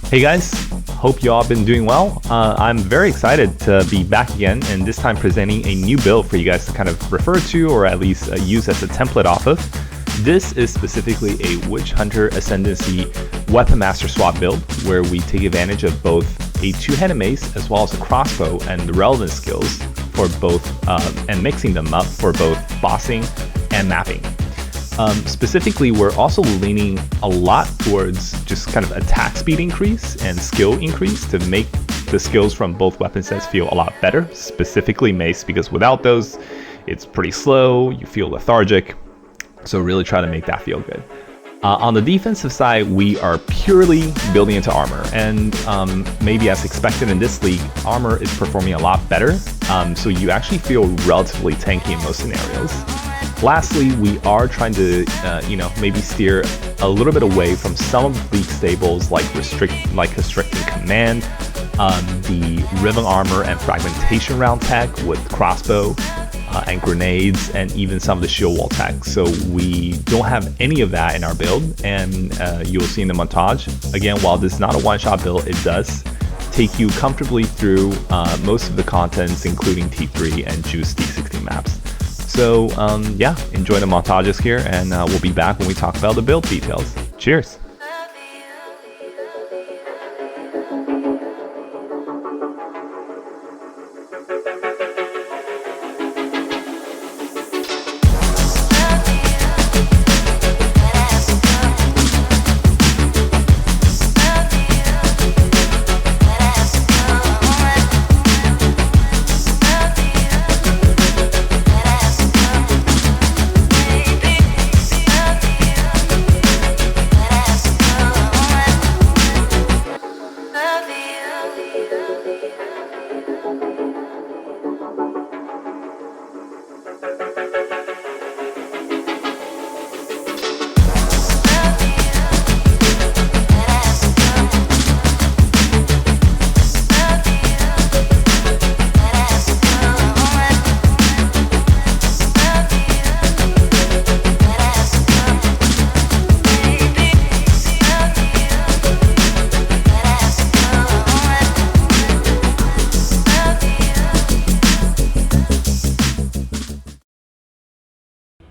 Hey guys, hope you all been doing well. I'm very excited to be back again, and this time presenting a new build for you guys to kind of refer to, or at least use as a template off of. This is specifically a Witch Hunter Ascendancy Weapon Master swap build, where we take advantage of both a two-handed mace as well as a crossbow and the relevant skills for both, and mixing them up for both bossing and mapping. Specifically, we're also leaning a lot towards just kind of attack speed increase and skill increase to make the skills from both weapon sets feel a lot better, specifically mace, because without those, it's pretty slow, you feel lethargic, so really try to make that feel good. On the defensive side, we are purely building into armor, and maybe as expected in this league, armor is performing a lot better, so you actually feel relatively tanky in most scenarios. Lastly, we are trying to, maybe steer a little bit away from some of the league stables like constricting command, the riven armor and fragmentation round tech with crossbow and grenades, and even some of the shield wall tech. So we don't have any of that in our build, and you'll see in the montage. Again, while this is not a one-shot build, it does take you comfortably through most of the contents, including T3 and Juice D16 maps. So yeah, enjoy the montages here, and we'll be back when we talk about the build details. Cheers!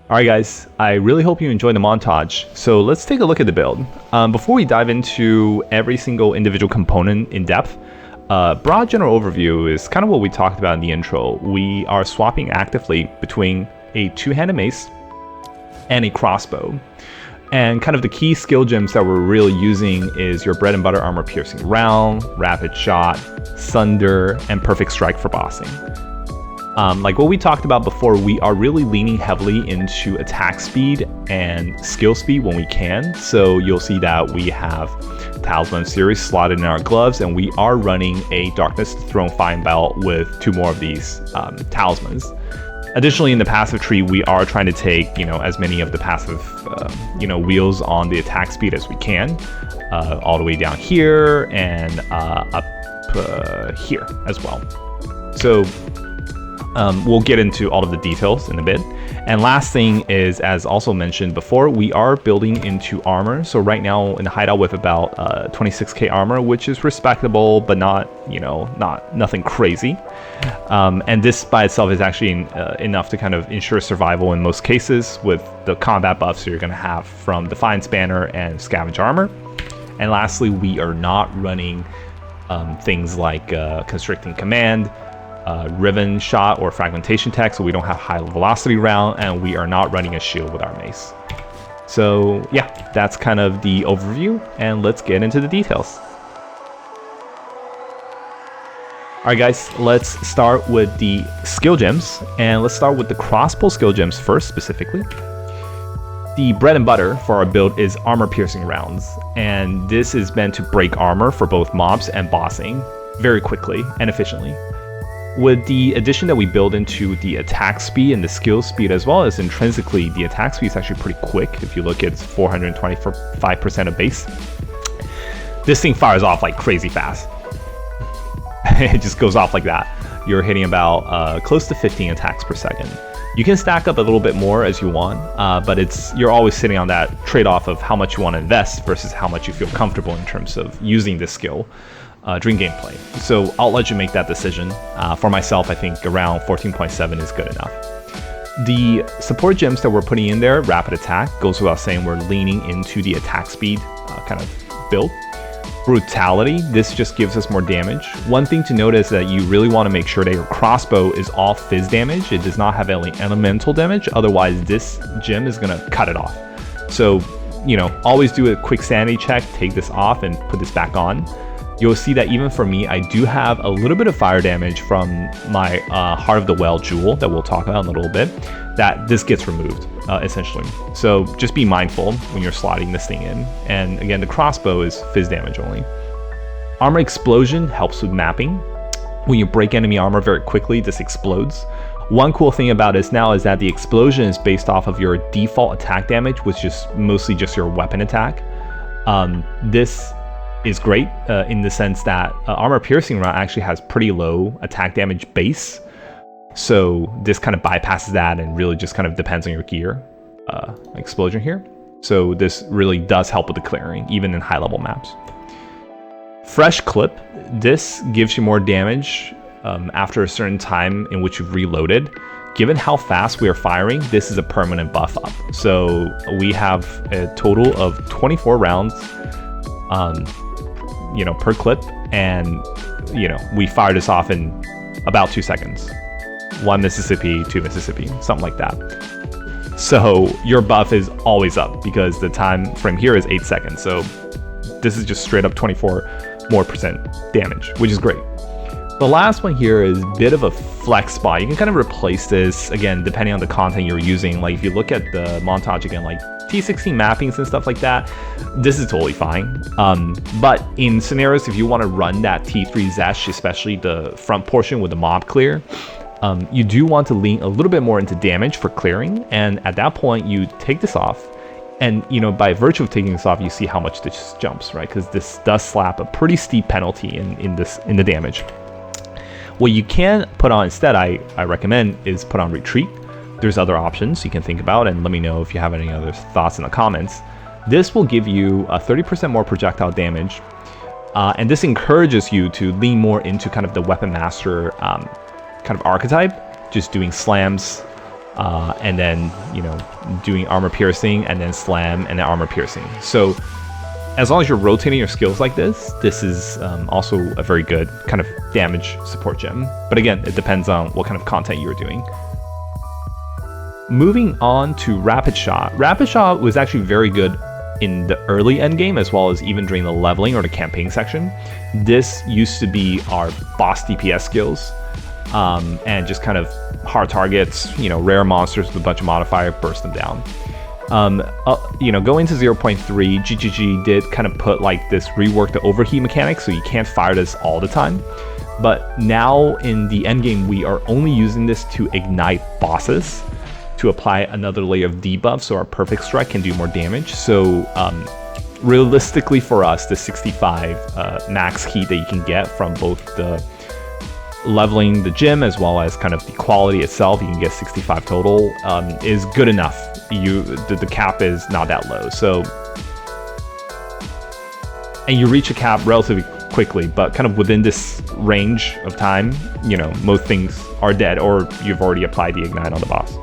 Alright guys, I really hope you enjoyed the montage. So let's take a look at the build. Before we dive into every single individual component in depth, broad general overview is kind of what we talked about in the intro. We are swapping actively between a two-handed mace and a crossbow. And kind of the key skill gems that we're really using is your bread and butter armor piercing round, rapid shot, sunder, and perfect strike for bossing. Like what we talked about before, we are really leaning heavily into attack speed and skill speed when we can. So you'll see that we have Talisman series slotted in our gloves, and we are running a Darkness Throne Fine Belt with 2 more of these talismans. Additionally, in the passive tree, we are trying to take, as many of the passive, wheels on the attack speed as we can, all the way down here and up here as well. So we'll get into all of the details in a bit. And last thing is, as also mentioned before, we are building into armor. So right now in the hideout with about 26k armor, which is respectable, but not, nothing crazy. And this by itself is actually enough to kind of ensure survival in most cases with the combat buffs you're going to have from Defiance Banner and Scavenge Armor. And lastly, we are not running things like Constricting Command, riven shot or fragmentation tech, so we don't have high velocity round, and we are not running a shield with our mace. So yeah, that's kind of the overview, and let's get into the details. Alright guys, let's start with the skill gems, and let's start with the crossbow skill gems first specifically. The bread and butter for our build is armor piercing rounds, and this is meant to break armor for both mobs and bossing very quickly and efficiently. With the addition that we build into the attack speed and the skill speed, as well as intrinsically, the attack speed is actually pretty quick. If you look at it's 425% of base. This thing fires off like crazy fast. It just goes off like that. You're hitting about close to 15 attacks per second. You can stack up a little bit more as you want, but you're always sitting on that trade-off of how much you want to invest versus how much you feel comfortable in terms of using this skill during gameplay. So I'll let you make that decision. For myself, I think around 14.7 is good enough. The support gems that we're putting in there, rapid attack, goes without saying we're leaning into the attack speed kind of build. Brutality, this just gives us more damage. One thing to note is that you really want to make sure that your crossbow is all fizz damage. It does not have any elemental damage, otherwise this gem is going to cut it off. So, you know, always do a quick sanity check, take this off and put this back on. You'll see that even for me, I do have a little bit of fire damage from my Heart of the Well jewel that we'll talk about in a little bit, that this gets removed, essentially. So just be mindful when you're slotting this thing in. And again, the crossbow is fizz damage only. Armor explosion helps with mapping. When you break enemy armor very quickly, this explodes. One cool thing about this now is that the explosion is based off of your default attack damage, which is mostly just your weapon attack. This is great in the sense that armor piercing round actually has pretty low attack damage base, so this kind of bypasses that and really just kind of depends on your gear. Explosion here, so this really does help with the clearing even in high level maps. Fresh clip, this gives you more damage after a certain time in which you've reloaded. Given how fast we are firing, this is a permanent buff up, so we have a total of 24 rounds you know, per clip, and you know, we fire this off in about 2 seconds. 1 Mississippi, 2 Mississippi, something like that. So your buff is always up because the time frame here is 8 seconds. So this is just straight up 24% more damage, which is great. The last one here is a bit of a flex spot. You can kind of replace this, again, depending on the content you're using. Like if you look at the montage again, like T16 mappings and stuff like that, this is totally fine. But in scenarios, if you want to run that T3 Zesh, especially the front portion with the mob clear, you do want to lean a little bit more into damage for clearing. And at that point, you take this off. And, you know, by virtue of taking this off, you see how much this jumps, right? Because this does slap a pretty steep penalty in the damage. What you can put on instead, I recommend, is put on retreat. There's other options you can think about, and let me know if you have any other thoughts in the comments. This will give you a 30% more projectile damage, and this encourages you to lean more into kind of the weapon master kind of archetype, just doing slams, and then, you know, doing armor piercing, and then slam, and then armor piercing. So as long as you're rotating your skills like this, this is also a very good kind of damage support gem. But again, it depends on what kind of content you're doing. Moving on to Rapid Shot. Rapid Shot was actually very good in the early endgame, as well as even during the leveling or the campaign section. This used to be our boss DPS skills, and just kind of hard targets, you know, rare monsters with a bunch of modifier, burst them down. You know, going to 0.3, GGG did kind of put like this rework the overheat mechanic, so you can't fire this all the time. But now in the endgame, we are only using this to ignite bosses, to apply another layer of debuff, so our perfect strike can do more damage. So realistically for us, the 65 max heat that you can get from both the leveling the gym as well as kind of the quality itself, you can get 65 total, is good enough. The cap is not that low, so, and you reach a cap relatively quickly, but kind of within this range of time, you know, most things are dead or you've already applied the ignite on the boss.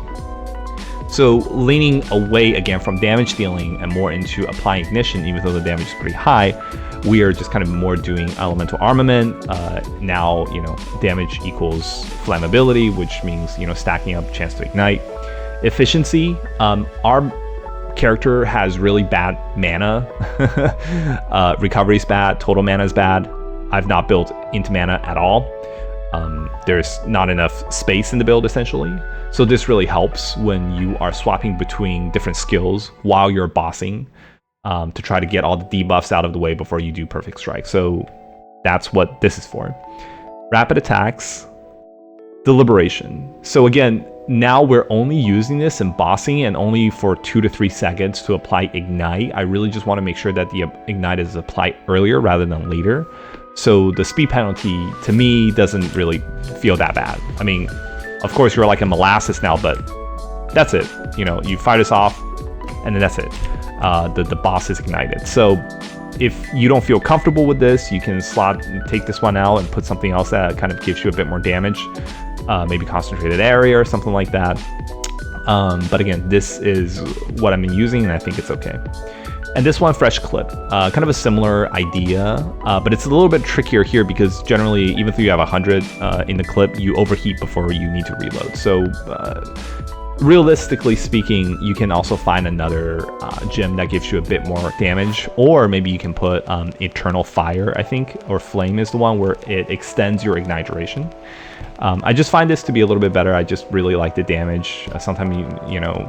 So leaning away again from damage dealing and more into applying ignition, even though the damage is pretty high, we are just kind of more doing elemental armament. Now, you know, damage equals flammability, which means, you know, stacking up chance to ignite. Efficiency, our character has really bad mana. Recovery's bad, total mana is bad. I've not built into mana at all. There's not enough space in the build, essentially. So this really helps when you are swapping between different skills while you're bossing, to try to get all the debuffs out of the way before you do perfect strike. So that's what this is for. Rapid attacks, deliberation. So again, now we're only using this in bossing and only for 2 to 3 seconds to apply ignite. I really just want to make sure that the ignite is applied earlier rather than later. So the speed penalty to me doesn't really feel that bad. I mean, of course you're like a molasses now, but that's it. You know, you fire this off, and then that's it. The boss is ignited. So if you don't feel comfortable with this, you can take this one out and put something else that kind of gives you a bit more damage, maybe concentrated area or something like that. But again, this is what I've been using, and I think it's okay. And this one, fresh clip, kind of a similar idea, but it's a little bit trickier here because generally, even if you have 100 in the clip, you overheat before you need to reload. So realistically speaking, you can also find another gem that gives you a bit more damage, or maybe you can put Eternal Fire, I think, or Flame is the one where it extends your ignite duration. I just find this to be a little bit better. I just really like the damage. Sometimes you know,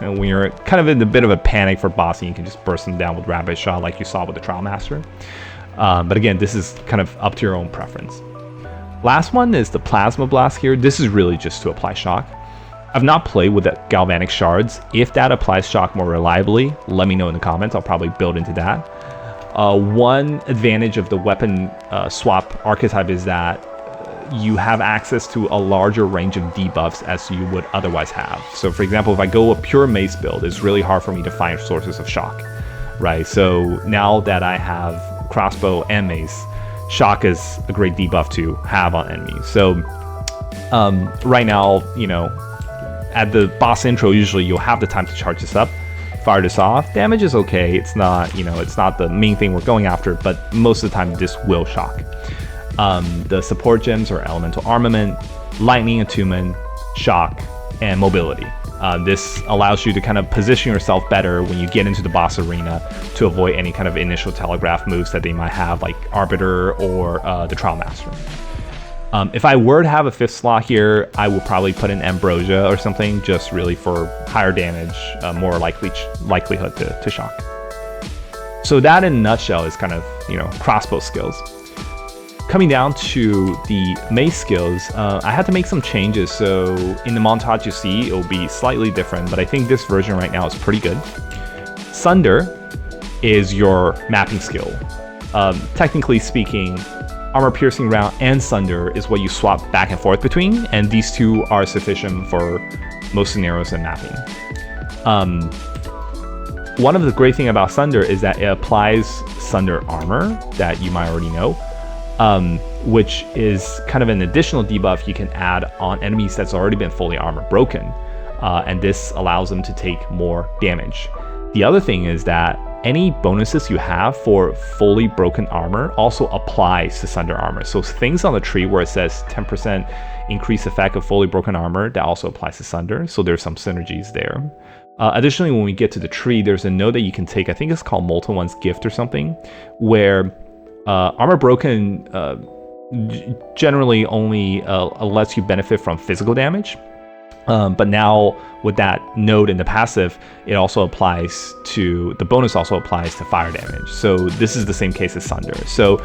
when you're kind of in a bit of a panic for bossing, you can just burst them down with Rapid Shot like you saw with the Trial Master. But again, this is kind of up to your own preference. Last one is the Plasma Blast here. This is really just to apply shock. I've not played with the Galvanic Shards. If that applies shock more reliably, let me know in the comments. I'll probably build into that. One advantage of the weapon swap archetype is that you have access to a larger range of debuffs as you would otherwise have. So for example, if I go a pure mace build, it's really hard for me to find sources of shock, right? So now that I have crossbow and mace, shock is a great debuff to have on enemies. So right now, you know, at the boss intro, usually you'll have the time to charge this up, fire this off. Damage is okay. It's not, you know, it's not the main thing we're going after, but most of the time this will shock. The support gems are Elemental Armament, Lightning Attunement, Shock, and Mobility. This allows you to kind of position yourself better when you get into the boss arena to avoid any kind of initial telegraph moves that they might have, like Arbiter or the Trial Master. If I were to have a 5th slot here, I would probably put in Ambrosia or something, just really for higher damage, more likelihood to shock. So that in a nutshell is kind of, you know, crossbow skills. Coming down to the mace skills, I had to make some changes. So in the montage you see, it will be slightly different, but I think this version right now is pretty good. Sunder is your mapping skill. Technically speaking, Armor Piercing Round and Sunder is what you swap back and forth between, and these two are sufficient for most scenarios in mapping. One of the great things about Sunder is that it applies Sunder armor that you might already know, which is kind of an additional debuff you can add on enemies that's already been fully armor broken, and this allows them to take more damage. The other thing is that any bonuses you have for fully broken armor also applies to Sunder armor. So things on the tree where it says 10% increased effect of fully broken armor, that also applies to Sunder. So there's some synergies there. Additionally, when we get to the tree, there's a node that you can take, I think it's called Molten One's Gift or something, where armor broken generally only lets you benefit from physical damage. But now with that node in the passive, it also applies to, the bonus also applies to fire damage. So this is the same case as Sunder. So,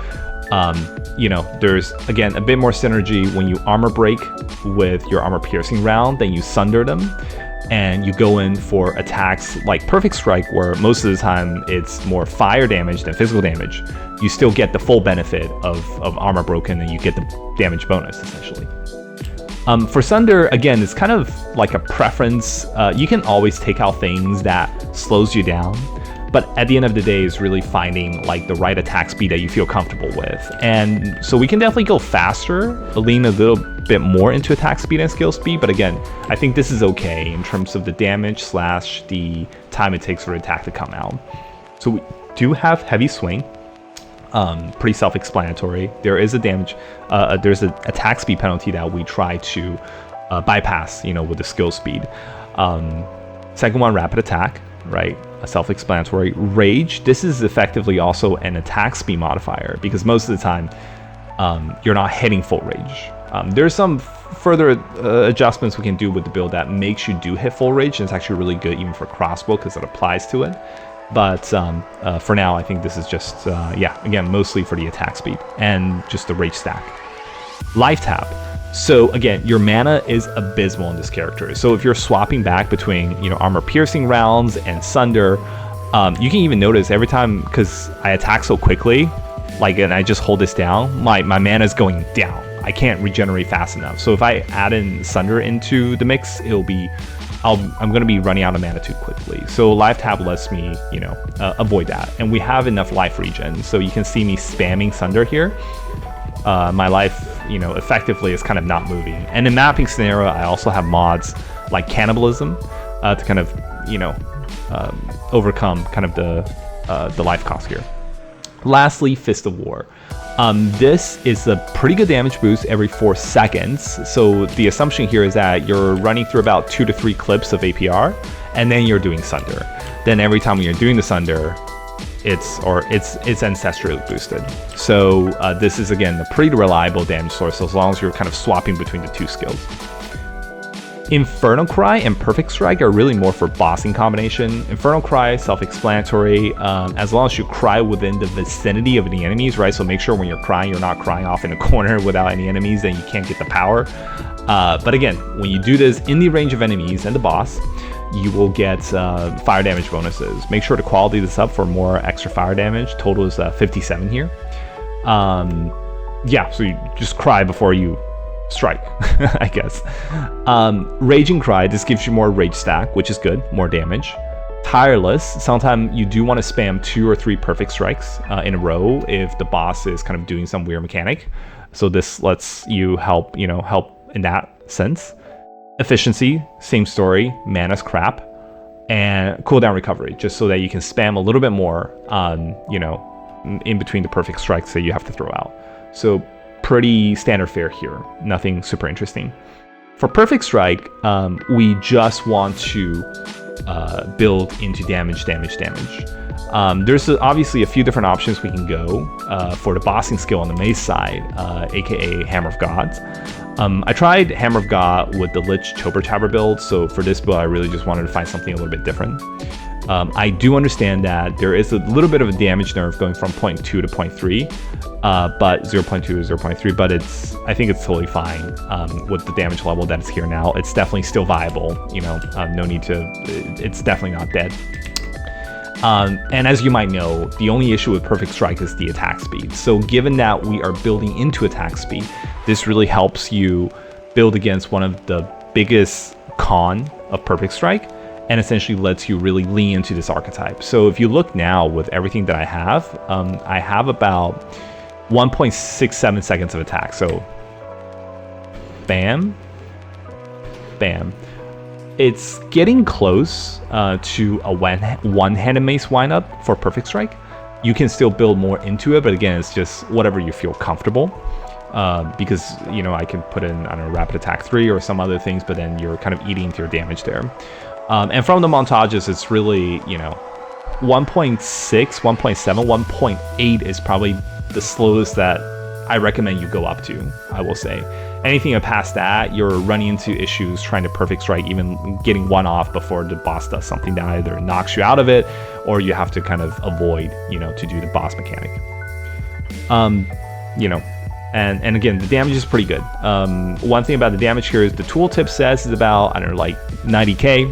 you know, there's again a bit more synergy when you armor break with your armor piercing round, then you Sunder them, and you go in for attacks like Perfect Strike, where most of the time it's more fire damage than physical damage. You still get the full benefit of armor broken, and you get the damage bonus essentially. For Sunder, again, it's kind of like a preference. You can always take out things that slows you down, but at the end of the day, it's really finding like the right attack speed that you feel comfortable with. And so we can definitely go faster, lean a little bit more into attack speed and skill speed, but again, I think this is okay in terms of the damage / the time it takes for the attack to come out. So we do have Heavy Swing. Pretty self-explanatory. There is a damage, there's an attack speed penalty that we try to bypass, you know, with the skill speed. Second one, Rapid Attack, right? Self-explanatory. Rage, this is effectively also an attack speed modifier because most of the time you're not hitting full rage. There's some further adjustments we can do with the build that makes you do hit full rage, and it's actually really good even for crossbow because it applies to it. But for now, I think this is just, yeah, again, mostly for the attack speed and just the rage stack. Life Tap. So again, your mana is abysmal in this character. So if you're swapping back between, you know, armor piercing rounds and Sunder, you can even notice every time, because I attack so quickly, like, and I just hold this down, my mana is going down. I can't regenerate fast enough. So if I add in Sunder into the mix, it'll be I'm going to be running out of mana too quickly. So life tab lets me, you know, avoid that. And we have enough life regen. So you can see me spamming Sunder here. My life, you know, effectively is kind of not moving. And in mapping scenario, I also have mods like cannibalism to kind of, you know, overcome kind of the life cost here. Lastly, Fist of War. This is a pretty good damage boost every 4 seconds. So the assumption here is that you're running through about 2 to 3 clips of APR, and then you're doing Sunder. Then every time when you're doing the Sunder, it's ancestrally boosted. So this is again a pretty reliable damage source as long as you're kind of swapping between the 2 skills. Infernal Cry and Perfect Strike are really more for bossing combination. Infernal Cry, self-explanatory, as long as you cry within the vicinity of any enemies, right? So make sure when you're crying, you're not crying off in a corner without any enemies, then you can't get the power. But again, when you do this in the range of enemies and the boss, you will get fire damage bonuses. Make sure to quality this up for more extra fire damage. Total is 57 here. Yeah, so you just cry before you strike, I guess. Raging Cry, this gives you more rage stack, which is good, more damage. Tireless, sometimes you do want to spam 2 or 3 perfect strikes in a row if the boss is kind of doing some weird mechanic. So this lets you help in that sense. Efficiency, same story, mana's crap, and cooldown recovery, just so that you can spam a little bit more, you know, in between the perfect strikes that you have to throw out. So pretty standard fare here, nothing super interesting. For Perfect Strike, we just want to build into damage. There's obviously a few different options we can go for the bossing skill on the mace side, aka Hammer of Gods. I tried Hammer of God with the Lich Chober Tabber build, so for this build I really just wanted to find something a little bit different. I do understand that there is a little bit of a damage nerf going from 0.2 to 0.3, but 0.2 to 0.3, but I think it's totally fine with the damage level that is here now. It's definitely still viable, you know, no need to, it's definitely not dead. And as you might know, the only issue with Perfect Strike is the attack speed. So given that we are building into attack speed, this really helps you build against one of the biggest con of Perfect Strike, and essentially lets you really lean into this archetype. So if you look now with everything that I have about 1.67 seconds of attack. So bam, bam. It's getting close to a one-handed mace windup for Perfect Strike. You can still build more into it, but again, it's just whatever you feel comfortable. Because, you know, I can put in, I don't know, Rapid Attack 3 or some other things, but then you're kind of eating into your damage there. And from the montages, it's really, you know, 1.6, 1.7, 1.8 is probably the slowest that I recommend you go up to, I will say. Anything past that, you're running into issues trying to Perfect Strike, even getting one off before the boss does something that either knocks you out of it, or you have to kind of avoid, you know, to do the boss mechanic. You know, and again, the damage is pretty good. One thing about the damage here is the tooltip says is about, I don't know, like 90k.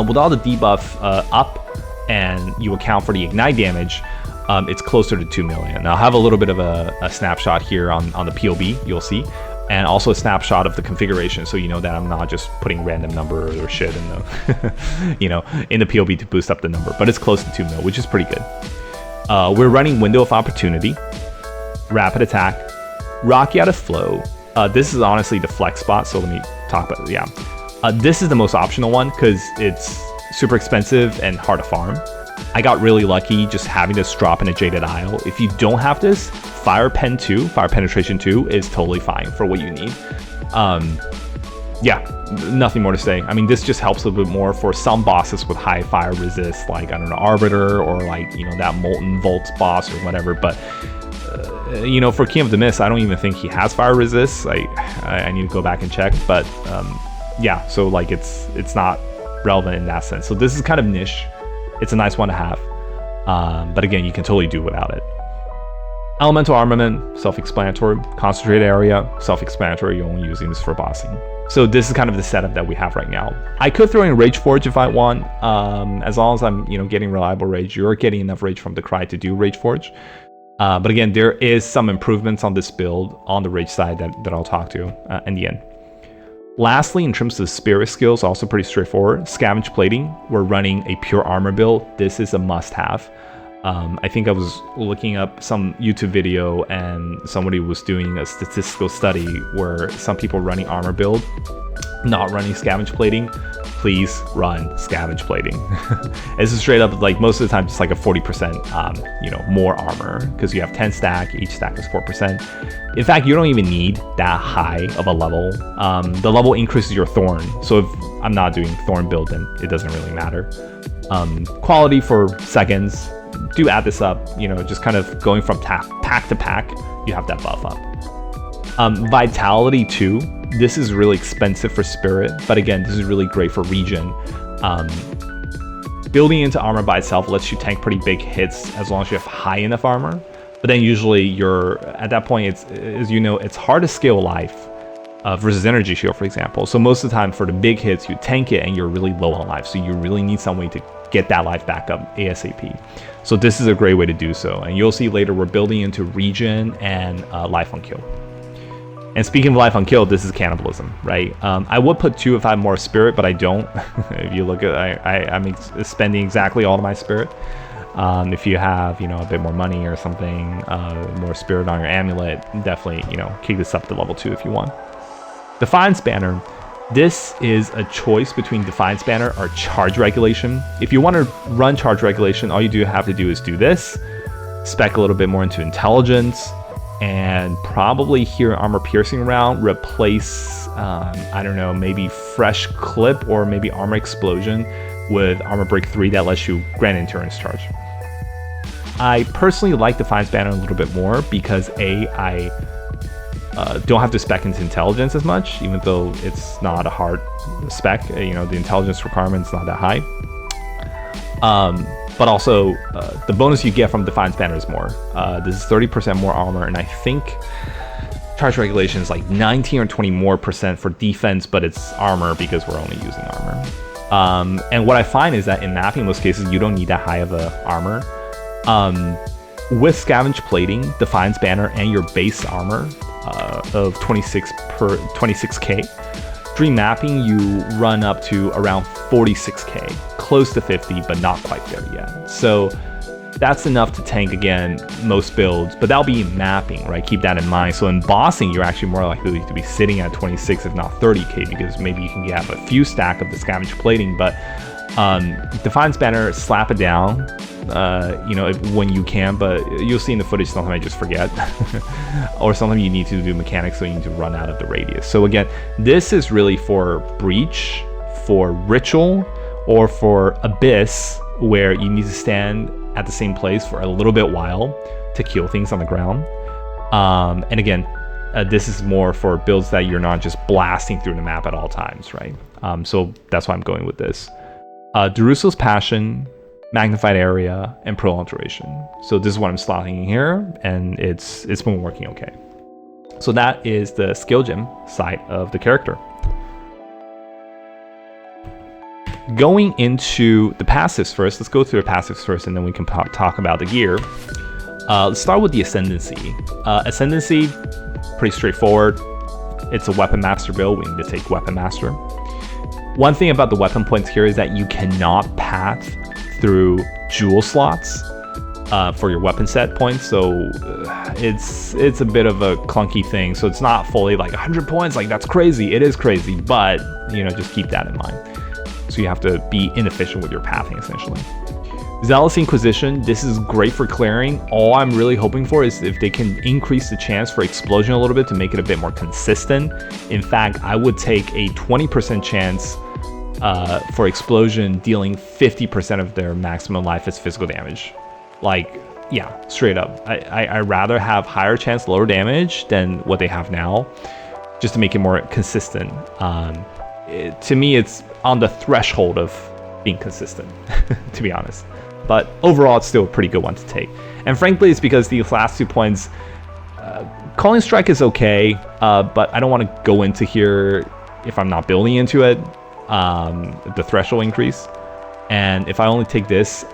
With all the debuff up, and you account for the ignite damage, it's closer to 2 million. Now, I'll have a little bit of a snapshot here on the POB, you'll see, and also a snapshot of the configuration, so you know that I'm not just putting random number or shit in the, you know, in the POB to boost up the number, but it's close to 2 mil, which is pretty good. We're running Window of Opportunity, Rapid Attack, Rocky Out of Flow. This is honestly the flex spot, so let me talk about it, yeah. This is the most optional one because it's super expensive and hard to farm. I got really lucky just having this drop in a Jaded Isle. If you don't have this, Fire Penetration 2 is totally fine for what you need. Yeah, nothing more to say. I mean, this just helps a little bit more for some bosses with high fire resist, like, I don't know, Arbiter, or like, you know, that Molten Volt boss or whatever. But you know, for King of the Mist, I don't even think he has fire resist. I need to go back and check, but yeah, so like it's not relevant in that sense. So this is kind of niche. It's a nice one to have, but again, you can totally do without it. Elemental Armament, self-explanatory. Concentrated Area, self-explanatory. You're only using this for bossing. So this is kind of the setup that we have right now. I could throw in Rage Forge if I want, as long as I'm, you know, getting reliable rage. You're getting enough rage from the Cry to do Rage Forge. But again, there is some improvements on this build on the rage side that I'll talk to in the end. Lastly, in terms of spirit skills, also pretty straightforward. Scavenge plating, we're running a pure armor build. This is a must-have. I think I was looking up some YouTube video and somebody was doing a statistical study where some people running armor build, not running scavenge plating. Please run scavenge plating. This is straight up, like, most of the time it's like a 40% you know, more armor, because you have 10 stack, each stack is 4%. In fact, you don't even need that high of a level. The level increases your thorn, so if I'm not doing thorn build, then it doesn't really matter. Quality for seconds, do add this up, you know, just kind of going from pack to pack, you have that buff up. Vitality too, this is really expensive for spirit, but again, this is really great for regen. Building into armor by itself lets you tank pretty big hits as long as you have high enough armor, but then usually you're, at that point, it's, as you know, it's hard to scale life versus energy shield, for example. So most of the time for the big hits, you tank it and you're really low on life, so you really need some way to get that life back up ASAP. So this is a great way to do so, and you'll see later we're building into regen and life on kill. And speaking of life on kill, this is cannibalism, right? I would put 2 if I have more spirit, but I don't. If you look at, I'm spending exactly all of my spirit. If you have, you know, a bit more money or something, more spirit on your amulet, definitely, you know, kick this up to level 2 if you want. Defiance Banner. This is a choice between Defiance Banner or Charge Regulation. If you want to run Charge Regulation, all you do have to do is do this, spec a little bit more into Intelligence, and probably here Armor Piercing round, replace, I don't know, maybe Fresh Clip or maybe Armor Explosion with Armor Break 3 that lets you grant Endurance Charge. I personally like Defiance Banner a little bit more because I don't have to spec into Intelligence as much, even though it's not a hard spec. You know, the Intelligence requirement's not that high. But also, the bonus you get from Defiance Banner is more. This is 30% more armor, and I think Charge Regulation is like 19 or 20 more % for defense, but it's armor because we're only using armor. And what I find is that in mapping, in most cases, you don't need that high of a armor. With Scavenge Plating, Defiance Banner, and your base armor of 26k, Dream Mapping, you run up to around 46k, close to 50, but not quite there yet. So that's enough to tank, again, most builds, but that'll be mapping, right? Keep that in mind. So in bossing, you're actually more likely to be sitting at 26, if not 30k, because maybe you can have a few stack of the Scavenge Plating, but Defiance Banner, slap it down, you know, when you can, but you'll see in the footage sometimes I just forget. Or sometimes you need to do mechanics, so you need to run out of the radius. So again, this is really for Breach, for Ritual, or for Abyss, where you need to stand at the same place for a little bit while to kill things on the ground. And again, this is more for builds that you're not just blasting through the map at all times, right? So that's why I'm going with this. Darusso's Passion, Magnified Area, and Prolonged Duration. So this is what I'm slotting in here, and it's been working okay. So that is the skill gem side of the character. Going into the passives first, let's go through the passives first, and then we can talk about the gear. Let's start with the Ascendancy. Ascendancy, pretty straightforward. It's a Weapon Master build. We need to take Weapon Master. One thing about the weapon points here is that you cannot path through jewel slots for your weapon set points, so it's a bit of a clunky thing. So it's not fully like 100 points, like that's crazy. It is crazy, but you know, just keep that in mind. So you have to be inefficient with your pathing, essentially. Zealous Inquisition, this is great for clearing. All I'm really hoping for is if they can increase the chance for explosion a little bit to make it a bit more consistent. In fact, I would take a 20% chance for explosion dealing 50% of their maximum life as physical damage. Like, yeah, straight up. I'd rather have higher chance, lower damage than what they have now, just to make it more consistent. To me, it's on the threshold of being consistent, to be honest. But overall, it's still a pretty good one to take. And frankly, it's because these last 2 points, Calling Strike is okay, but I don't want to go into here if I'm not building into it, the threshold increase. And if I only take this,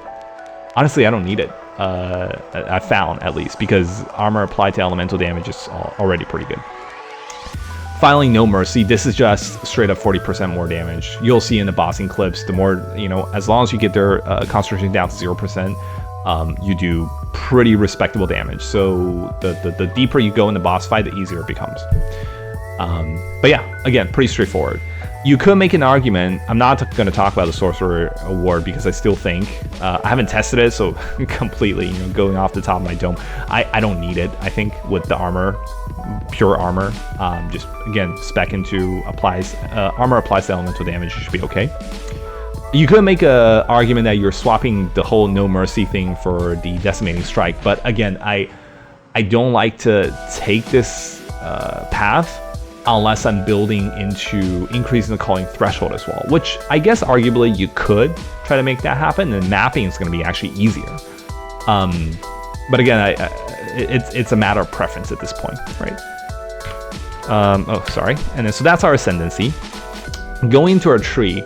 honestly, I don't need it. I found, at least, because armor applied to elemental damage is already pretty good. Finally, No Mercy. This is just straight up 40% more damage. You'll see in the bossing clips, the more, as long as you get their concentration down to 0%, you do pretty respectable damage. So the deeper you go in the boss fight, the easier it becomes. But yeah, again, pretty straightforward. You could make an argument. I'm not going to talk about the Sorcerer Award because I still think I haven't tested it, so completely, going off the top of my dome, I don't need it. I think with the armor, pure armor, just again spec into armor applies to elemental damage, you should be okay. You could make a argument that you're swapping the whole No Mercy thing for the Decimating Strike, but again, I don't like to take this path unless I'm building into increasing the calling threshold as well, which I guess arguably you could try to make that happen, and mapping is going to be actually easier. But again, it's a matter of preference at this point, right? Oh, sorry. And then so that's our Ascendancy. Going into our tree,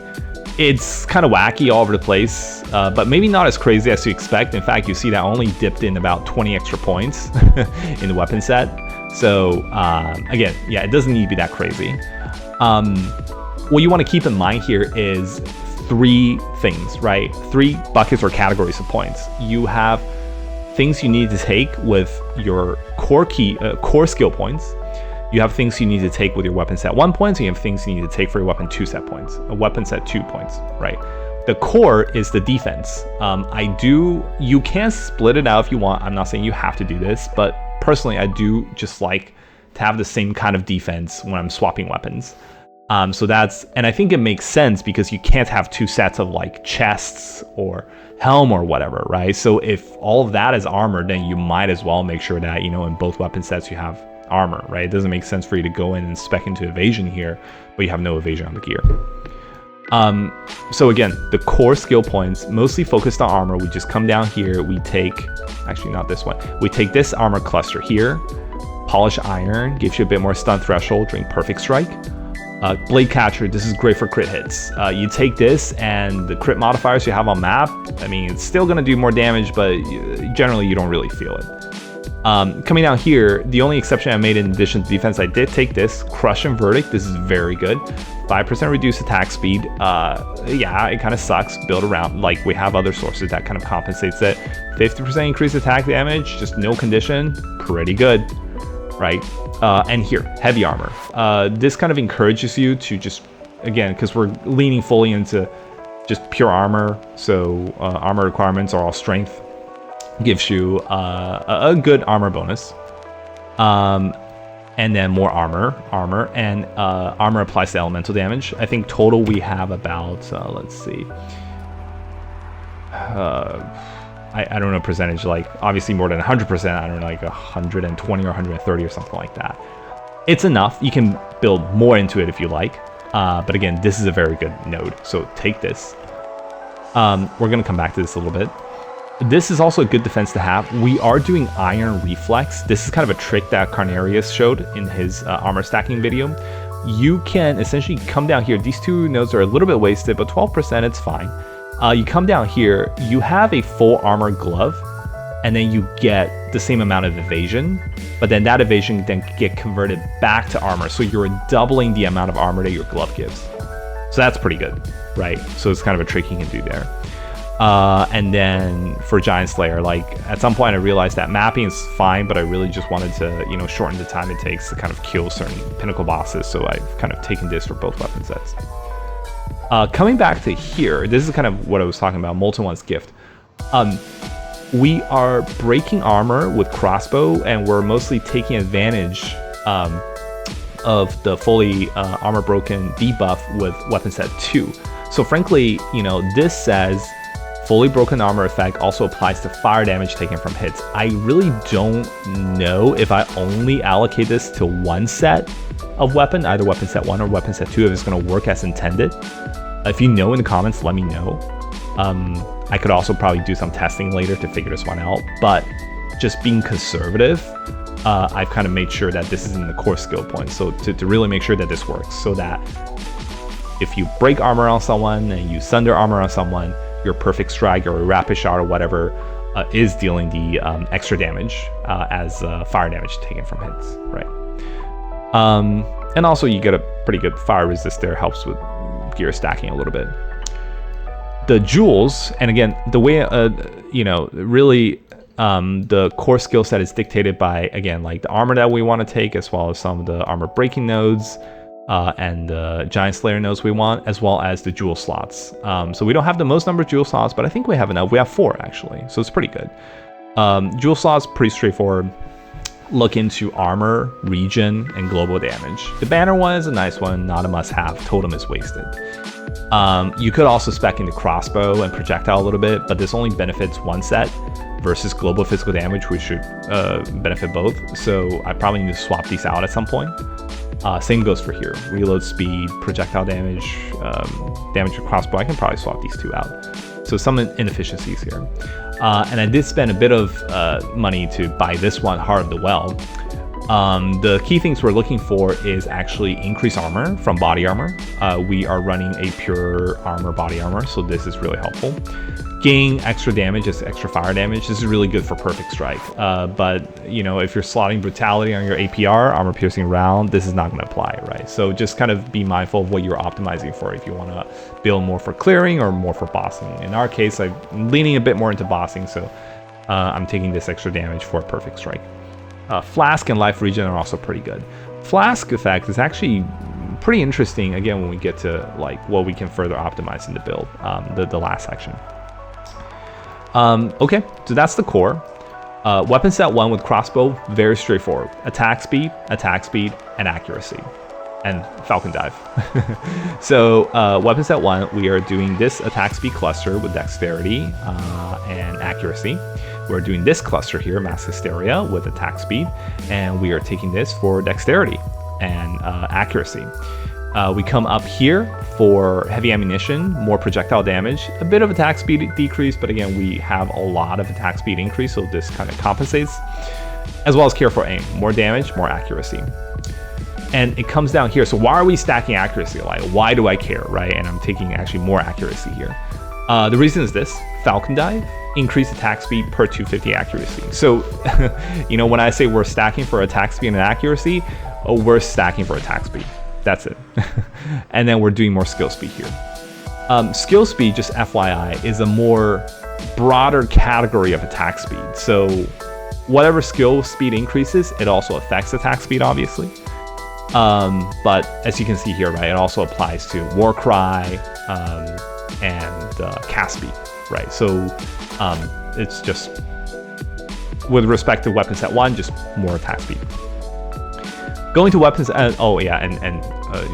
it's kind of wacky all over the place, but maybe not as crazy as you expect. In fact, you see that I only dipped in about 20 extra points in the weapon set. So again, yeah, it doesn't need to be that crazy. What you want to keep in mind here is 3 things, right? 3 buckets or categories of points. You have things you need to take with your core skill points. You have things you need to take with your weapon set 1 points, and you have things you need to take for your weapon 2 set points. A weapon set 2 points, right? The core is the defense. You can split it out if you want. I'm not saying you have to do this, but personally, I do just like to have the same kind of defense when I'm swapping weapons. And I think it makes sense because you can't have 2 sets of like chests or helm or whatever, right? So if all of that is armor, then you might as well make sure that, in both weapon sets you have armor, right? It doesn't make sense for you to go in and spec into evasion here, but you have no evasion on the gear. So again, the core skill points mostly focused on armor. We just come down here, we take, actually not this one, we take this armor cluster here. Polished iron gives you a bit more stun threshold during perfect strike. Blade catcher, this is great for crit hits. You take this and the crit modifiers you have on map, I mean, it's still going to do more damage, but generally you don't really feel it. Coming down here, the only exception I made in addition to defense, I did take this Crush and Verdict. This is very good. 5% reduced attack speed. Yeah, it kind of sucks. Build around, like we have other sources that kind of compensates it. 50% increased attack damage, just no condition, pretty good, right? And here, heavy armor. This kind of encourages you to just, again, because we're leaning fully into just pure armor, so armor requirements are all strength. Gives you a good armor bonus, and then more armor, and armor applies to elemental damage. I think total we have about let's see, I don't know percentage, like obviously more than 100%. I don't know, like 120 or 130 or something like that. It's enough. You can build more into it if you like, but again, this is a very good node, so take this. We're gonna come back to this a little bit. This is also a good defense to have. We are doing Iron Reflex. This is kind of a trick that Carnarius showed in his armor stacking video. You can essentially come down here. These 2 nodes are a little bit wasted, but 12%, it's fine. You come down here, you have a full armor glove, and then you get the same amount of evasion, but then that evasion then get converted back to armor. So you're doubling the amount of armor that your glove gives. So that's pretty good, right? So it's kind of a trick you can do there. And then for Giant Slayer, like at some point I realized that mapping is fine, but I really just wanted to, shorten the time it takes to kind of kill certain pinnacle bosses. So I've kind of taken this for both weapon sets. Coming back to here, this is kind of what I was talking about, Molten One's Gift. We are breaking armor with crossbow, and we're mostly taking advantage of the fully armor broken debuff with weapon set 2. So frankly, this says fully broken armor effect also applies to fire damage taken from hits. I really don't know if I only allocate this to 1 set of weapon, either weapon set 1 or weapon set 2, if it's going to work as intended. If you know in the comments, let me know. I could also probably do some testing later to figure this one out, but just being conservative, I've kind of made sure that this is in the core skill points. So to really make sure that this works, so that if you break armor on someone and you sunder armor on someone, your perfect strike or rapid shot or whatever is dealing the extra damage as fire damage taken from hits, right? And also you get a pretty good fire resist there, helps with gear stacking a little bit. The jewels, and again, the way, really the core skill set is dictated by, again, like the armor that we want to take, as well as some of the armor breaking nodes and the giant slayer nodes we want, as well as the jewel slots. So we don't have the most number of jewel slots, but I think we have enough. We have 4 actually, so it's pretty good. Jewel slots, pretty straightforward. Look into armor, region, and global damage. The banner one is a nice one, not a must-have. Totem is wasted. You could also spec into crossbow and projectile a little bit, but this only benefits one set versus global physical damage, which should benefit both. So I probably need to swap these out at some point. Same goes for here. Reload speed, projectile damage, damage with crossbow. I can probably swap these 2 out. So some inefficiencies here. And I did spend a bit of money to buy this one, Heart of the Well. The key things we're looking for is actually increased armor from body armor. We are running a pure armor body armor, so this is really helpful. Gain extra damage, is extra fire damage. This is really good for perfect strike. But if you're slotting brutality on your APR, armor piercing round, this is not going to apply, right? So just kind of be mindful of what you're optimizing for. If you want to build more for clearing or more for bossing. In our case, I'm leaning a bit more into bossing, so I'm taking this extra damage for perfect strike. Flask and life regen are also pretty good. Flask effect is actually pretty interesting, again, when we get to like what we can further optimize in the build, the last section. Okay, so that's the core. Weapon set 1 with crossbow, very straightforward. Attack speed, and accuracy. And Falcon Dive. So weapon set 1, we are doing this attack speed cluster with dexterity and accuracy. We're doing this cluster here, Mass Hysteria, with attack speed. And we are taking this for dexterity and accuracy. We come up here for heavy ammunition, more projectile damage, a bit of attack speed decrease, but again, we have a lot of attack speed increase, so this kind of compensates, as well as care for aim, more damage, more accuracy. And it comes down here. So why are we stacking accuracy? Like, why do I care, right? And I'm taking actually more accuracy here. The reason is this: Falcon Dive, increase attack speed per 250 accuracy. So, when I say we're stacking for attack speed and accuracy, we're stacking for attack speed. That's it. And then we're doing more skill speed here. Skill speed, just FYI, is a more broader category of attack speed. So whatever skill speed increases, it also affects attack speed, obviously. But as you can see here, right, it also applies to Warcry and cast speed, right? So it's just, with respect to weapon set 1, just more attack speed. Going to weapons, and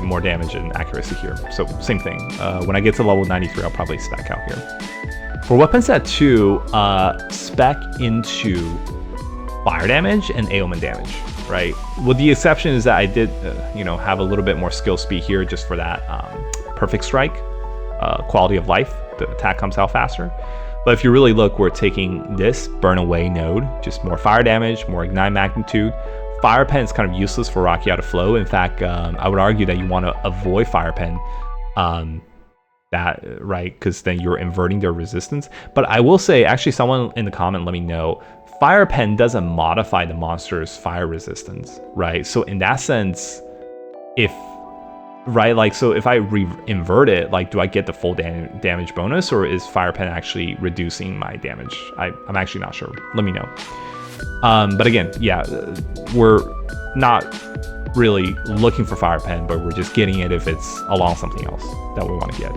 more damage and accuracy here. So same thing. When I get to level 93, I'll probably spec out here. For weapon set 2, spec into fire damage and ailment damage, right? With the exception is that I did, have a little bit more skill speed here just for that perfect strike, quality of life. The attack comes out faster. But if you really look, we're taking this burn away node, just more fire damage, more ignite magnitude. Fire Pen is kind of useless for Rocky Out of Flow. In fact, I would argue that you want to avoid Fire Pen, right? Because then you're inverting their resistance. But I will say, actually, someone in the comment let me know, Fire Pen doesn't modify the monster's fire resistance, right? So in that sense, if I invert it, like, do I get the full damage bonus, or is Fire Pen actually reducing my damage? I'm actually not sure. Let me know. But again, yeah, we're not really looking for Fire Pen, but we're just getting it if it's along something else that we want to get.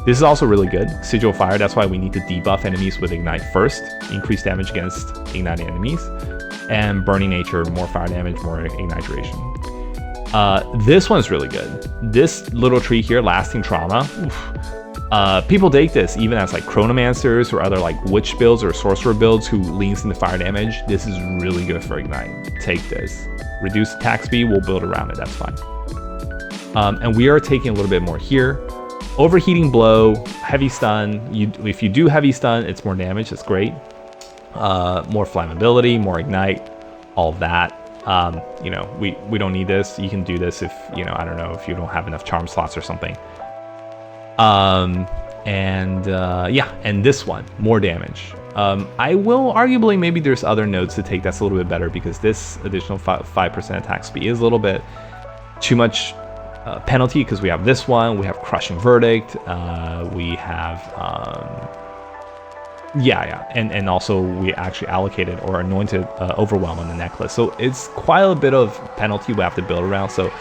This is also really good. Sigil Fire, that's why we need to debuff enemies with Ignite first. Increase damage against igniting enemies. And Burning Nature, more fire damage, more Ignite duration. This one's really good. This little tree here, Lasting Trauma. People take this even as like Chronomancers or other like Witch builds or Sorcerer builds who leans into fire damage. This is really good for Ignite. Take this. Reduce attack speed, we'll build around it, that's fine. And we are taking a little bit more here. Overheating Blow, Heavy Stun. If you do Heavy Stun, it's more damage, that's great. More Flammability, more Ignite, all of that. We don't need this. You can do this if, I don't know, if you don't have enough charm slots or something. And this one, more damage. I will arguably, maybe there's other nodes to take that's a little bit better, because this additional 5% attack speed is a little bit too much penalty, because we have this one, we have Crushing Verdict, we have and also we actually allocated or anointed Overwhelm on the necklace, so it's quite a bit of penalty we have to build around. So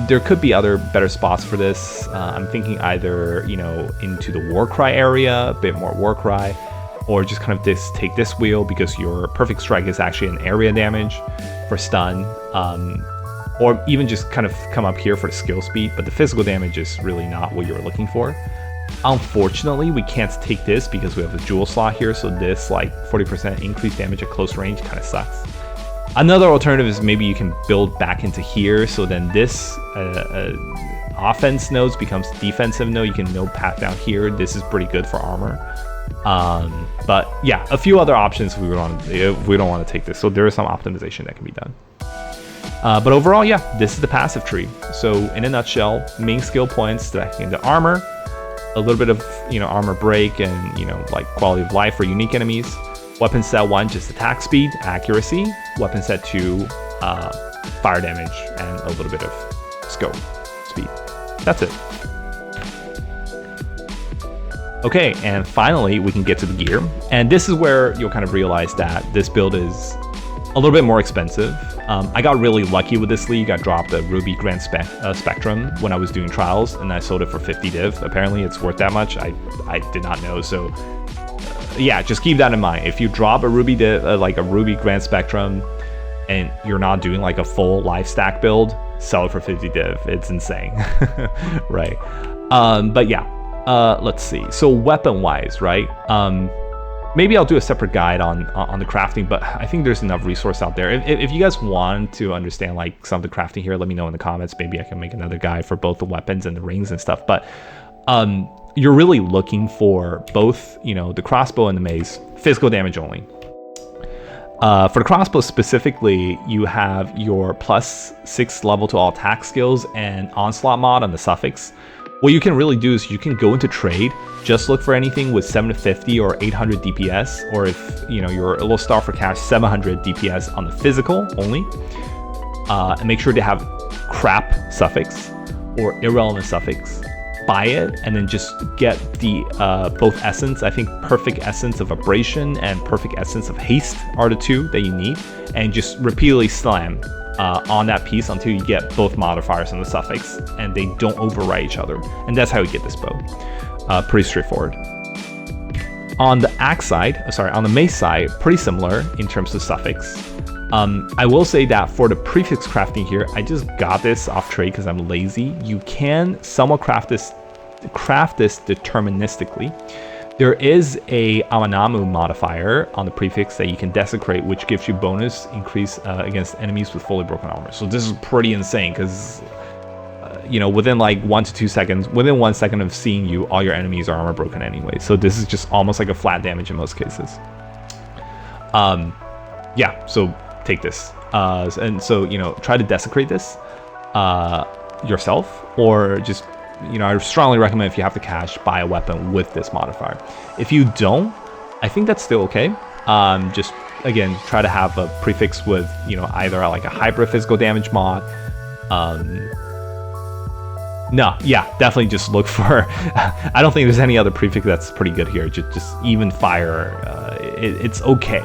there could be other better spots for this. I'm thinking either, you know, into the Warcry area, a bit more Warcry, or just kind of take this wheel, because your Perfect Strike is actually an area damage for stun, or even just kind of come up here for the skill speed, but the physical damage is really not what you were looking for. Unfortunately, we can't take this because we have a jewel slot here, so this like 40% increased damage at close range kind of sucks. Another alternative is maybe you can build back into here, so then this offense nodes becomes defensive node. You can node path down here. This is pretty good for armor. But yeah, a few other options if we don't want to take this. So there is some optimization that can be done. But overall, yeah, this is the passive tree. So in a nutshell, main skill points stacking into armor, a little bit of, you know, armor break and, you know, like quality of life for unique enemies. Weapon set 1, just attack speed, accuracy. Weapon set 2, fire damage, and a little bit of scope speed. That's it. Okay, and finally we can get to the gear. And this is where you'll kind of realize that this build is a little bit more expensive. I got really lucky with this league. I dropped a Ruby Grand Spectrum when I was doing trials, and I sold it for 50 div. Apparently it's worth that much. I did not know, so yeah, just keep that in mind. If you drop a Ruby like a Ruby Grand Spectrum and you're not doing like a full life stack build, sell it for 50 div. It's insane. Right? But yeah, let's see. So weapon wise, right? Maybe I'll do a separate guide on the crafting, but I think there's enough resource out there. If you guys want to understand like some of the crafting here, let me know in the comments. Maybe I can make another guide for both the weapons and the rings and stuff. But you're really looking for both, you know, the crossbow and the mace, physical damage only. For the crossbow specifically, you have your +6 level to all attack skills and onslaught mod on the suffix. What you can really do is you can go into trade, just look for anything with 750 or 800 DPS, or if, you know, you're a little starved for cash, 700 DPS on the physical only, and make sure to have crap suffix or irrelevant suffix. Buy it and then just get the both essence. I think perfect essence of abrasion and perfect essence of haste are the two that you need, and just repeatedly slam on that piece until you get both modifiers on the suffix and they don't overwrite each other, and that's how you get this bow. Pretty straightforward. On the axe side, on the mace side, pretty similar in terms of suffix. I will say that for the prefix crafting here, I just got this off trade because I'm lazy. You can somewhat craft this deterministically. There is a Amanamu modifier on the prefix that you can desecrate, which gives you bonus increase against enemies with fully broken armor. So this is pretty insane because, you know, within like 1 to 2 seconds, within 1 second of seeing you, all your enemies are armor broken anyway. So this is just almost like a flat damage in most cases. Yeah, so take this. And so, you know, try to desecrate this yourself, or just, you know, I strongly recommend, if you have the cash, buy a weapon with this modifier. If you don't, I think that's still okay. Just, again, try to have a prefix with, you know, either like a hybrid physical damage mod. No, yeah, definitely just look for, I don't think there's any other prefix that's pretty good here. Just even fire, it's okay.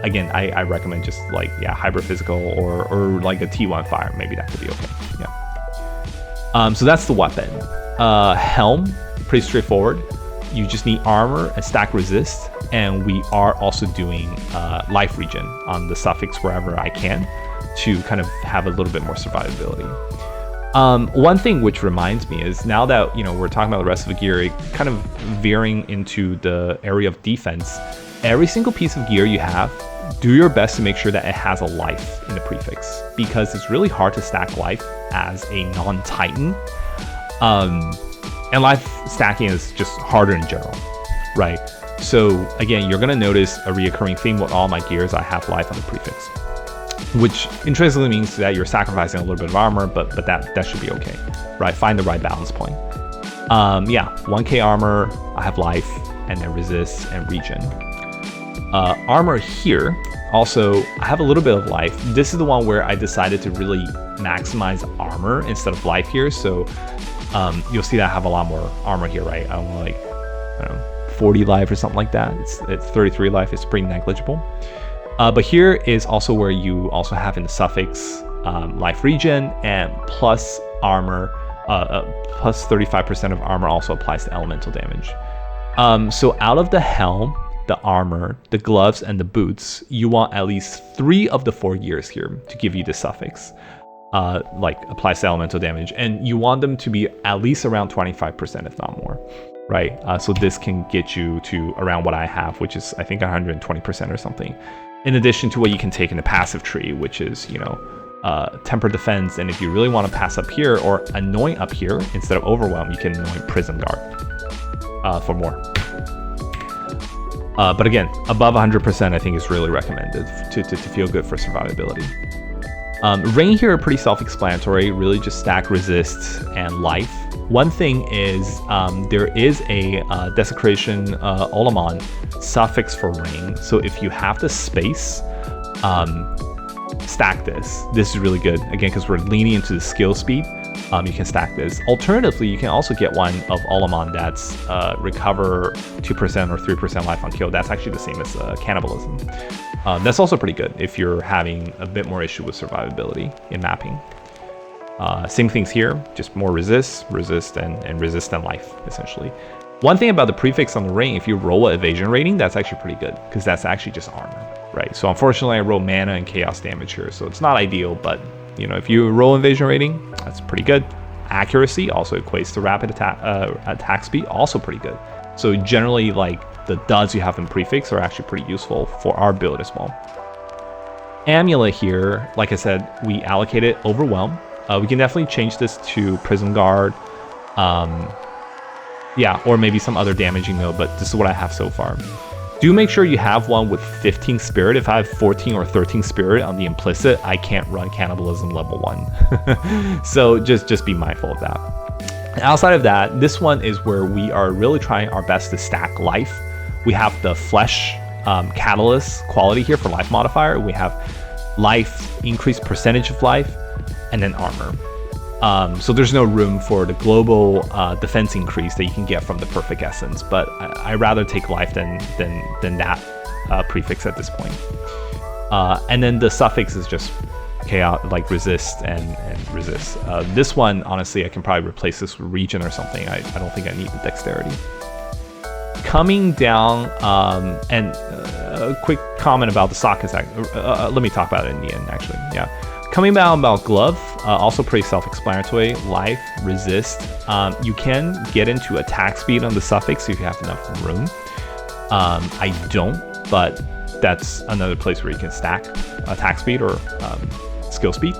Again, I recommend just like, yeah, hybrid physical or like a T1 fire. Maybe that could be okay. Yeah. So that's the weapon. Helm, pretty straightforward. You just need armor and stack resist, and we are also doing life regen on the suffix wherever I can to kind of have a little bit more survivability. One thing which reminds me is, now that, you know, we're talking about the rest of the gear, kind of veering into the area of defense, every single piece of gear you have, do your best to make sure that it has a life in the prefix, because it's really hard to stack life as a non-Titan. And life stacking is just harder in general, right? So again, you're gonna notice a reoccurring theme with all my gears. I have life on the prefix, which intrinsically means that you're sacrificing a little bit of armor, but that should be okay, right? Find the right balance point. Yeah, 1k armor, I have life, and then resist and regen. Armor here, Also, I have a little bit of life. This is the one where I decided to really maximize armor instead of life here. So you'll see that I have a lot more armor here, right? I don't know, like, I don't know, 40 life or something like that. It's 33 life. It's pretty negligible. But here is also where you also have in the suffix life regen and plus armor, plus 35% of armor also applies to elemental damage. So out of the helm, the armor, the gloves, and the boots, you want at least 3 of the 4 gears here to give you the suffix, like applies to elemental damage, and you want them to be at least around 25%, if not more, right? So this can get you to around what I have, which is I think 120% or something. In addition to what you can take in the passive tree, which is, you know, temper defense, and if you really want to pass up here or anoint up here instead of overwhelm, you can anoint prison guard for more. But again, above 100% I think is really recommended to feel good for survivability. Rain here are pretty self-explanatory, really just stack resist and life. One thing is there is a desecration Olamon suffix for rain, so if you have the space, stack this. This is really good, again, because we're leaning into the skill speed. You can stack this. Alternatively, you can also get one of Olamon that's recover 2% or 3% life on kill. That's actually the same as cannibalism. That's also pretty good if you're having a bit more issue with survivability in mapping. Same things here, just more resist, and resist and life, essentially. One thing about the prefix on the ring, if you roll an evasion rating, that's actually pretty good, because that's actually just armor, right? So unfortunately, I roll mana and chaos damage here, so it's not ideal, but you know, if you roll evasion rating, that's pretty good. Accuracy also equates to rapid attack speed, also pretty good. So generally, like, the duds you have in prefix are actually pretty useful for our build as well. Amulet here, like I said, we allocated overwhelm. We can definitely change this to prison guard, yeah, or maybe some other damaging node, but this is what I have so far. Do make sure you have one with 15 spirit. If I have 14 or 13 spirit on the implicit, I can't run cannibalism level 1. So just be mindful of that. Outside of that, this one is where we are really trying our best to stack life. We have the flesh catalyst quality here for life modifier. We have life, increased percentage of life, and then armor. So there's no room for the global defense increase that you can get from the perfect essence, but I rather take life than that prefix at this point. And then the suffix is just chaos, like resist and resist. This one, honestly, I can probably replace this with regen or something. I don't think I need the dexterity. Coming down, and a quick comment about the sockets. Let me talk about it in the end, actually. Yeah. Coming down about glove, also pretty self-explanatory. Life, resist. You can get into attack speed on the suffix if you have enough room. I don't, but that's another place where you can stack attack speed or skill speed.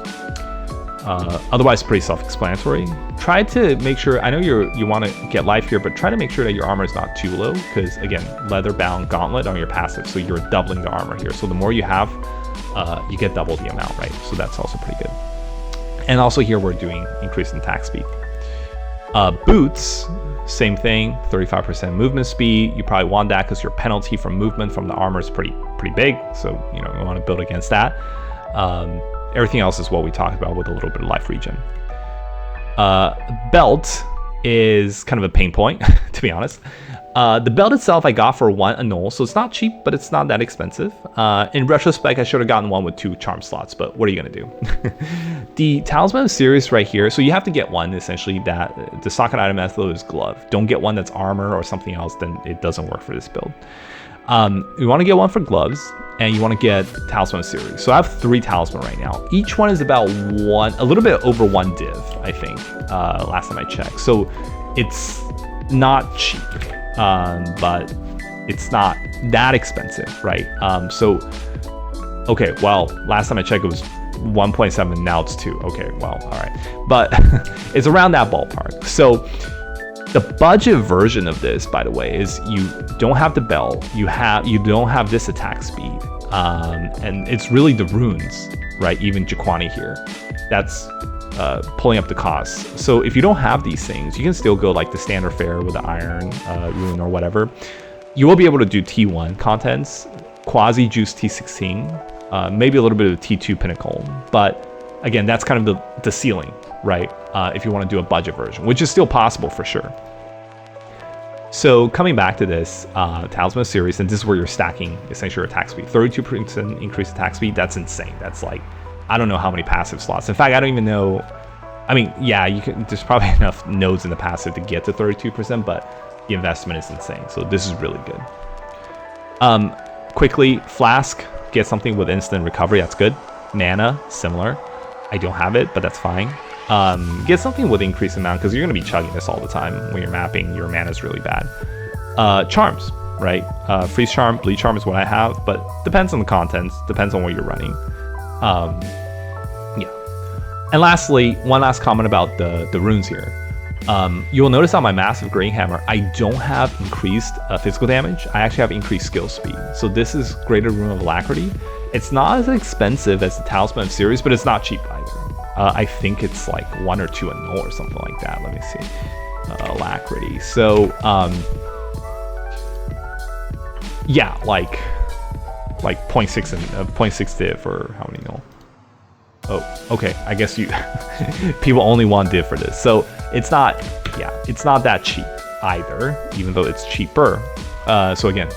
Otherwise, pretty self-explanatory. Try to make sure, I know you want to get life here, but try to make sure that your armor is not too low, because again, leather-bound gauntlet on your passive, so you're doubling the armor here. So the more you have, you get double the amount, right? So that's also pretty good. And also here we're doing increase in attack speed. Boots, same thing, 35% movement speed. You probably want that because your penalty from movement from the armor is pretty big. So you know, you want to build against that. Everything else is what we talked about with a little bit of life regen. Belt is kind of a pain point, to be honest. The belt itself I got for 1 annul, so it's not cheap, but it's not that expensive. In retrospect, I should have gotten one with 2 charm slots, but what are you gonna do? The Talisman of Sirius right here, so you have to get one, essentially, that the socket item method is glove. Don't get one that's armor or something else, then it doesn't work for this build. You wanna get one for gloves, and you wanna get Talisman of Sirius. So I have 3 Talisman right now. Each one is about a little bit over 1 div, I think, last time I checked. So it's not cheap. But it's not that expensive, right? Okay, well, last time I checked it was 1.7, now it's 2. Okay, well, all right. But it's around that ballpark. So the budget version of this, by the way, is you don't have the belt, you don't have this attack speed, and it's really the runes, right? Even Jaquani here. That's pulling up the cost. So if you don't have these things, you can still go like the standard fare with the iron rune or whatever. You will be able to do T1 contents quasi juice T16, maybe a little bit of T2 Pinnacle, but again, that's kind of the ceiling, right? If you want to do a budget version, which is still possible for sure. So coming back to this Talisman series, and this is where you're stacking essentially your attack speed. 32% increased attack speed, that's insane. That's like, I don't know how many passive slots. In fact, I don't even know. I mean, yeah, you can. There's probably enough nodes in the passive to get to 32%, but the investment is insane. So this is really good. Quickly, Flask, get something with instant recovery. That's good. Mana, similar. I don't have it, but that's fine. Get something with increased amount, because you're going to be chugging this all the time when you're mapping. Your mana is really bad. Charms, right? Freeze Charm, Bleed Charm is what I have, but depends on the contents, depends on what you're running. Yeah. And lastly, one last comment about the runes here. You will notice on my Massive Graying Hammer, I don't have increased physical damage. I actually have increased skill speed. So this is Greater Rune of Alacrity. It's not as expensive as the Talisman series, but it's not cheap either. I think it's like 1 or 2 a null or something like that. Let me see. Alacrity. So, yeah, like 0.6 and 0.6 div or how many null? Oh, okay. I guess you people only want div for this. So it's not, yeah, it's not that cheap either, even though it's cheaper. So again,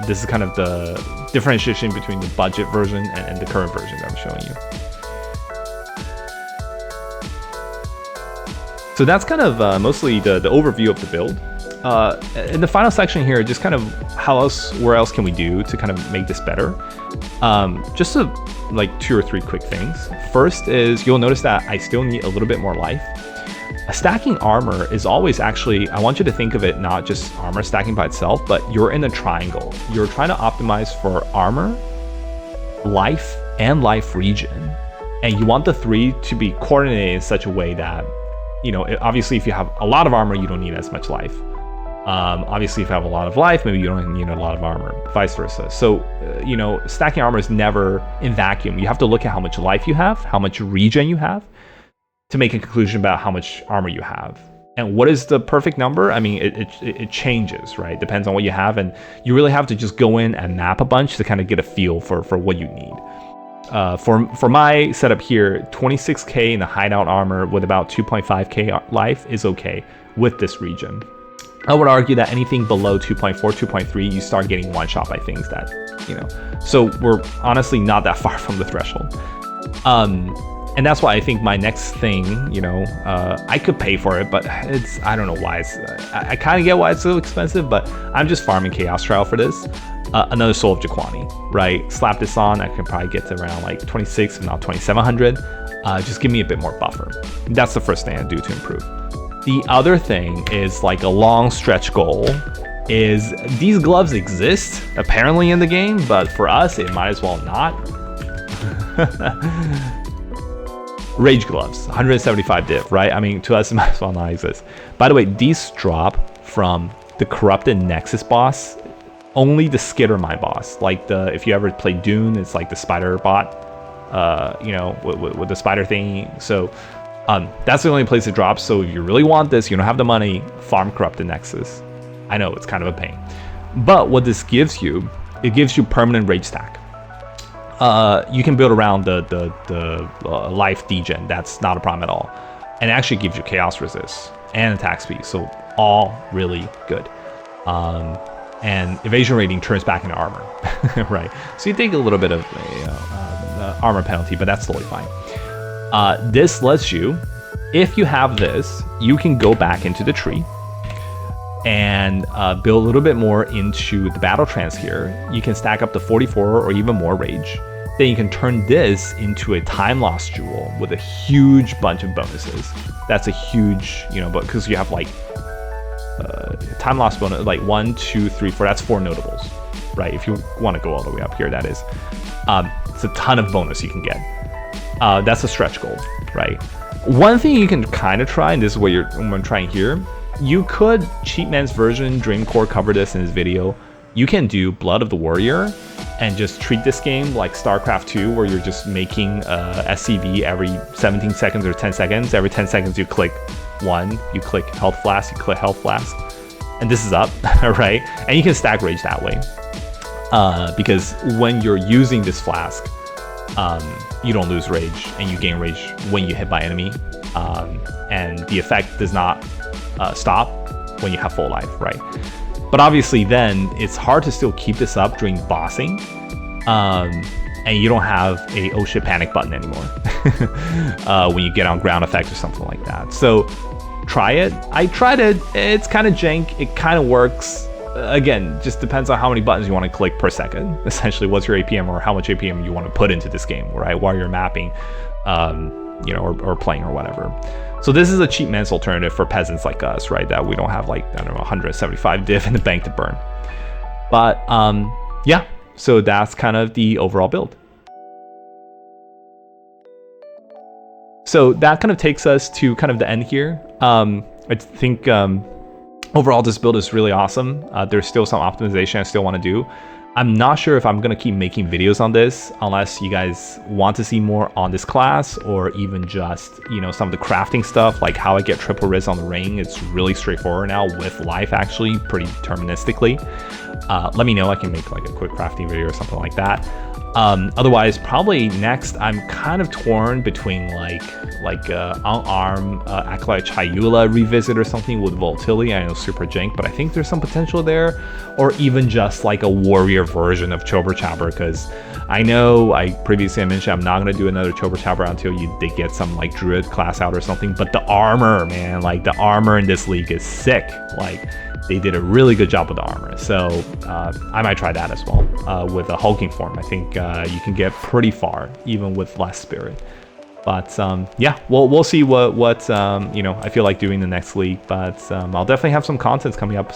this is kind of the differentiation between the budget version and the current version that I'm showing you. So that's kind of mostly the overview of the build. In the final section here, just kind of where else can we do to kind of make this better? Just like 2 or 3 quick things. First is you'll notice that I still need a little bit more life. Stacking armor is always actually, I want you to think of it not just armor stacking by itself, but you're in a triangle. You're trying to optimize for armor, life, and life regen. And you want the 3 to be coordinated in such a way that, you know, obviously if you have a lot of armor, you don't need as much life. Obviously if you have a lot of life, maybe you don't need a lot of armor, vice versa. So, you know, stacking armor is never in vacuum. You have to look at how much life you have, how much regen you have, to make a conclusion about how much armor you have. And what is the perfect number? I mean, it changes, right? Depends on what you have, and you really have to just go in and map a bunch to kind of get a feel for what you need. For my setup here, 26k in the hideout armor with about 2.5k life is okay with this regen. I would argue that anything below 2.4, 2.3, you start getting one shot by things that, you know. So we're honestly not that far from the threshold. And that's why I think my next thing, you know, I could pay for it, but I don't know why it's, I kind of get why it's so expensive, but I'm just farming Chaos Trial for this. Another Soul of Jaquani, right? Slap this on, I can probably get to around like 26, if not 2700. Just give me a bit more buffer. That's the first thing I do to improve. The other thing is like a long stretch goal is these gloves exist apparently in the game, but for us, it might as well not. Rage gloves, 175 div, right? I mean, to us, it might as well not exist. By the way, these drop from the Corrupted Nexus boss. Only the Skittermine boss, like if you ever played Dune, it's like the spider bot, you know, with the spider thingy. So that's the only place it drops. So if you really want this, you don't have the money, farm Corrupted Nexus. I know it's kind of a pain, but what this gives you, it gives you permanent rage stack. You can build around the life degen. That's not a problem at all, and it actually gives you chaos resist and attack speed. So all really good. And evasion rating turns back into armor, right? So you take a little bit of armor penalty, but that's totally fine. This lets you, if you have this, you can go back into the tree and build a little bit more into the battle trance here. You can stack up to 44 or even more rage. Then you can turn this into a time loss jewel with a huge bunch of bonuses. That's a huge, you know, but because you have like time loss bonus, like 1, 2, 3, 4, that's 4 notables, right? If you want to go all the way up here, that is. It's a ton of bonus you can get. That's a stretch goal, right? One thing you can kind of try, and this is what I'm trying here, you could, Cheap Man's version, Dreamcore covered this in his video, you can do Blood of the Warrior and just treat this game like StarCraft 2, where you're just making SCV every 17 seconds or 10 seconds. Every 10 seconds you click 1, you click Health Flask, you click Health Flask, and this is up, right? And you can stack rage that way. because when you're using this flask, you don't lose rage, and you gain rage when you hit by enemy, and the effect does not stop when you have full life, right? But obviously then it's hard to still keep this up during bossing, and you don't have a oh shit panic button anymore when you get on ground effect or something like that. So try it. I tried it. It's kind of jank. It kind of works. Again, just depends on how many buttons you want to click per second. Essentially, what's your APM or how much APM you want to put into this game, right? While you're mapping, you know, or playing or whatever. So this is a cheap man's alternative for peasants like us, right? That we don't have like, I don't know, 175 div in the bank to burn. But yeah, so that's kind of the overall build. So that kind of takes us to kind of the end here. I think overall this build is really awesome. There's still some optimization I still want to do. I'm not sure if I'm going to keep making videos on this unless you guys want to see more on this class, or even just, you know, some of the crafting stuff, like how I get triple res on the ring. It's really straightforward now with life, actually, pretty deterministically. Let me know. I can make like a quick crafting video or something like that. Otherwise, probably next, I'm kind of torn between like on-arm Acolyte Chayula revisit or something with volatility. I know super jank, but I think there's some potential there, or even just like a warrior version of Chober Chopper, because I know I previously mentioned I'm not gonna do another Chober Chopper until they get some like Druid class out or something. But the armor, man, like the armor in this league is sick. Like, they did a really good job with the armor, so I might try that as well with a hulking form. I think you can get pretty far even with less spirit. But yeah, we'll see what you know, I feel like doing the next league. But I'll definitely have some content coming up,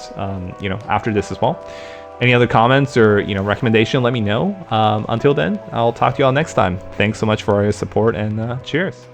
you know, after this as well. Any other comments or, you know, recommendation, let me know. Until then, I'll talk to you all next time. Thanks so much for your support, and cheers.